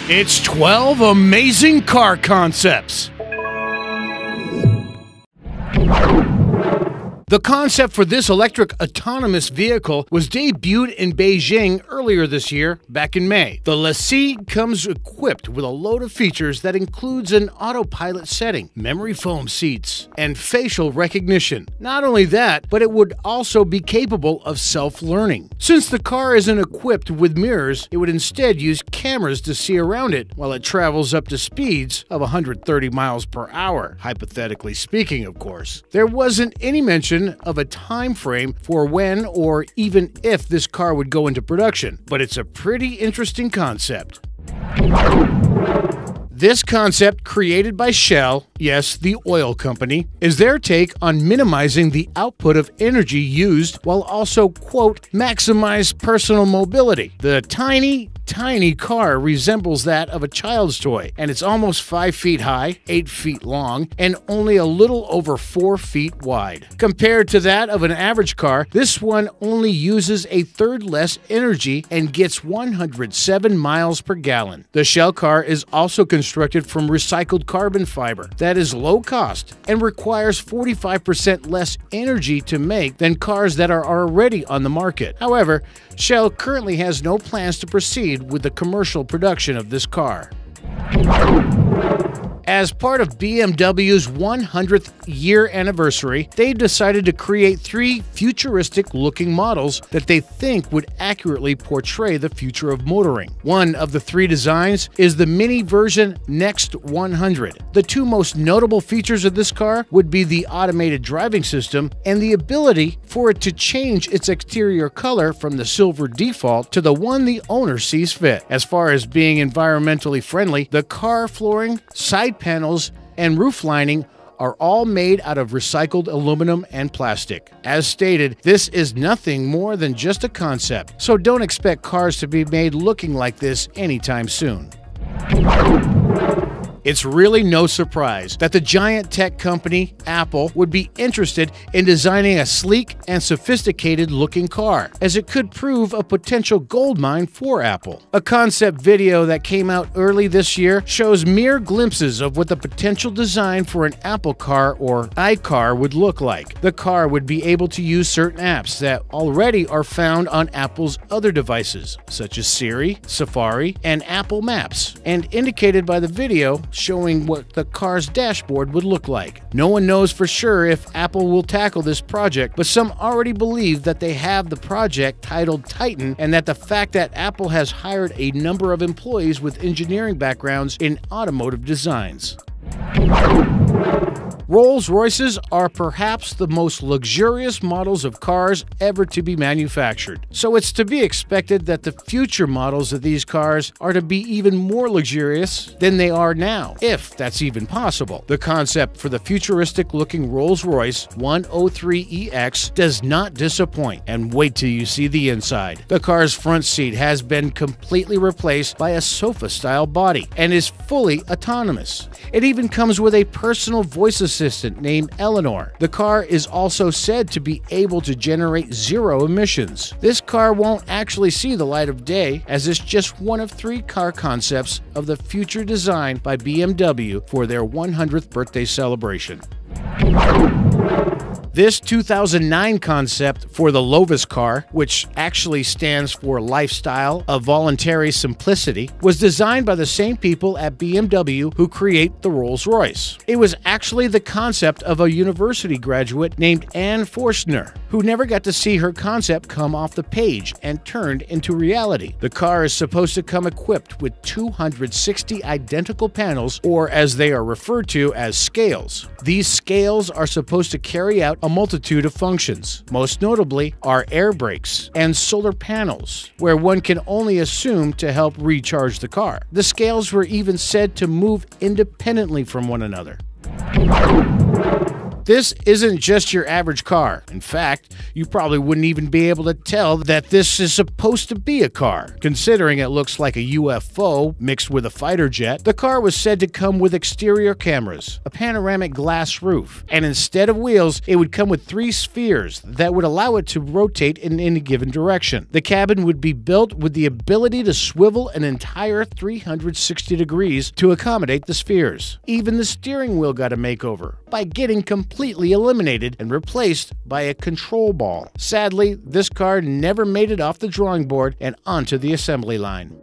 It's 12 amazing car concepts. The concept for this electric autonomous vehicle was debuted in Beijing earlier this year, back in May. The Lassie comes equipped with a load of features that includes an autopilot setting, memory foam seats, and facial recognition. Not only that, but it would also be capable of self-learning. Since the car isn't equipped with mirrors, it would instead use cameras to see around it while it travels up to speeds of 130 miles per hour, hypothetically speaking, of course. There wasn't any mention of a time frame for when or even if this car would go into production, but it's a pretty interesting concept. This concept, created by Shell, yes, the oil company, is their take on minimizing the output of energy used while also, quote, maximize personal mobility. The tiny car resembles that of a child's toy, and it's almost 5 feet high, 8 feet long, and only a little over 4 feet wide. Compared to that of an average car, this one only uses a third less energy and gets 107 miles per gallon. The Shell car is also constructed from recycled carbon fiber that is low cost and requires 45% less energy to make than cars that are already on the market. However, Shell currently has no plans to proceed with the commercial production of this car. As part of BMW's 100th year anniversary, they decided to create 3 futuristic-looking models that they think would accurately portray the future of motoring. One of the 3 designs is the mini version Next 100. The 2 most notable features of this car would be the automated driving system and the ability for it to change its exterior color from the silver default to the one the owner sees fit. As far as being environmentally friendly, the car flooring, side panels, and roof lining are all made out of recycled aluminum and plastic. As stated, this is nothing more than just a concept, so don't expect cars to be made looking like this anytime soon. It's really no surprise that the giant tech company, Apple, would be interested in designing a sleek and sophisticated-looking car, as it could prove a potential goldmine for Apple. A concept video that came out early this year shows mere glimpses of what the potential design for an Apple car or iCar would look like. The car would be able to use certain apps that already are found on Apple's other devices, such as Siri, Safari, and Apple Maps, and indicated by the video showing what the car's dashboard would look like. No one knows for sure if Apple will tackle this project, but some already believe that they have the project titled Titan, and that the fact that Apple has hired a number of employees with engineering backgrounds in automotive designs. Rolls-Royces are perhaps the most luxurious models of cars ever to be manufactured, so it's to be expected that the future models of these cars are to be even more luxurious than they are now, if that's even possible. The concept for the futuristic-looking Rolls-Royce 103EX does not disappoint, and wait till you see the inside. The car's front seat has been completely replaced by a sofa-style body and is fully autonomous. It even comes with a personal voice assistant named Eleanor. The car is also said to be able to generate 0 emissions. This car won't actually see the light of day, as it's just one of 3 car concepts of the future design by BMW for their 100th birthday celebration. This 2009 concept for the Lotus car, which actually stands for Lifestyle of Voluntary Simplicity, was designed by the same people at BMW who create the Rolls-Royce. It was actually the concept of a university graduate named Anne Forstner, who never got to see her concept come off the page and turned into reality. The car is supposed to come equipped with 260 identical panels, or as they are referred to as scales. These scales are supposed to carry out a multitude of functions. Most notably are air brakes and solar panels, where one can only assume to help recharge the car. The scales were even said to move independently from one another. This isn't just your average car. In fact, you probably wouldn't even be able to tell that this is supposed to be a car. Considering it looks like a UFO mixed with a fighter jet, the car was said to come with exterior cameras, a panoramic glass roof, and instead of wheels, it would come with 3 spheres that would allow it to rotate in any given direction. The cabin would be built with the ability to swivel an entire 360 degrees to accommodate the spheres. Even the steering wheel got a makeover by getting completely eliminated and replaced by a control ball. Sadly, this car never made it off the drawing board and onto the assembly line.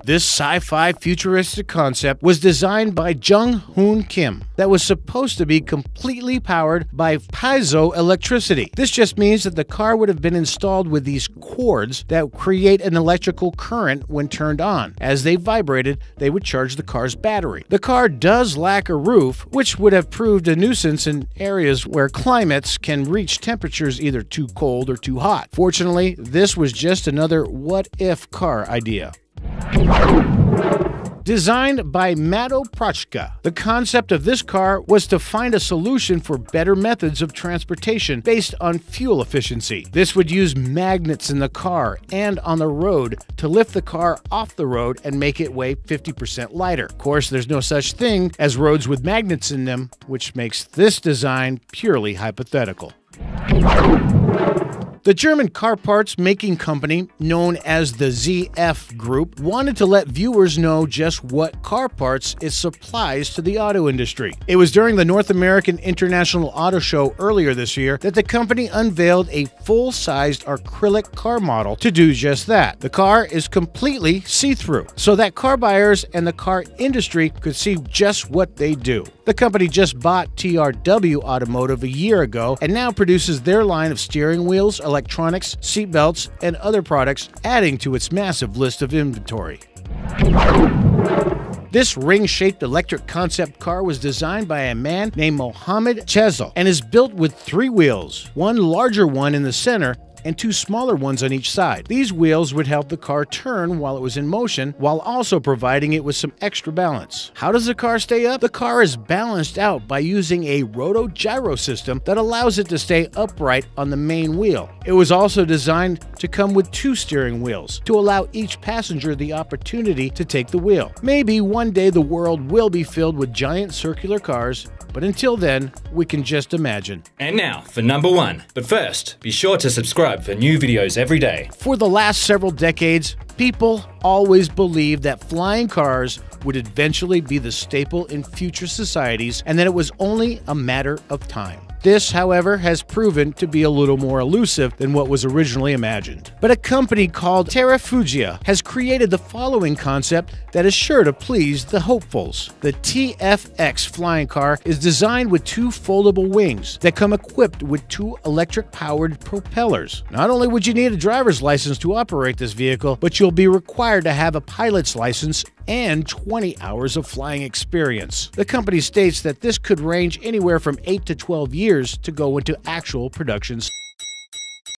This sci-fi futuristic concept was designed by Jung-Hoon Kim that was supposed to be completely powered by piezoelectricity. This just means that the car would have been installed with these cords that create an electrical current when turned on. As they vibrated, they would charge the car's battery. The car does lack a roof, which would have proved a nuisance in areas where climates can reach temperatures either too cold or too hot. Fortunately, this was just another what-if car idea. Designed by Mato Prochka, the concept of this car was to find a solution for better methods of transportation based on fuel efficiency. This would use magnets in the car and on the road to lift the car off the road and make it weigh 50% lighter. Of course, there's no such thing as roads with magnets in them, which makes this design purely hypothetical. The German car parts making company, known as the ZF Group, wanted to let viewers know just what car parts it supplies to the auto industry. It was during the North American International Auto Show earlier this year that the company unveiled a full-sized acrylic car model to do just that. The car is completely see-through, so that car buyers and the car industry could see just what they do. The company just bought TRW Automotive a year ago and now produces their line of steering wheels, electronics, seatbelts, and other products, adding to its massive list of inventory. This ring-shaped electric concept car was designed by a man named Mohammed Chezel and is built with 3 wheels, one larger one in the center and 2 smaller ones on each side. These wheels would help the car turn while it was in motion, while also providing it with some extra balance. How does the car stay up? The car is balanced out by using a roto-gyro system that allows it to stay upright on the main wheel. It was also designed to come with 2 steering wheels to allow each passenger the opportunity to take the wheel. Maybe one day the world will be filled with giant circular cars, but until then, we can just imagine. And now for number 1. But first, be sure to subscribe for new videos every day. For the last several decades, people always believed that flying cars would eventually be the staple in future societies and that it was only a matter of time. This, however, has proven to be a little more elusive than what was originally imagined. But a company called Teraha has created the following concept that is sure to please the hopefuls. The TFX flying car is designed with 2 foldable wings that come equipped with 2 electric-powered propellers. Not only would you need a driver's license to operate this vehicle, but you'll be required to have a pilot's license and 20 hours of flying experience. The company states that this could range anywhere from 8 to 12 years to go into actual production.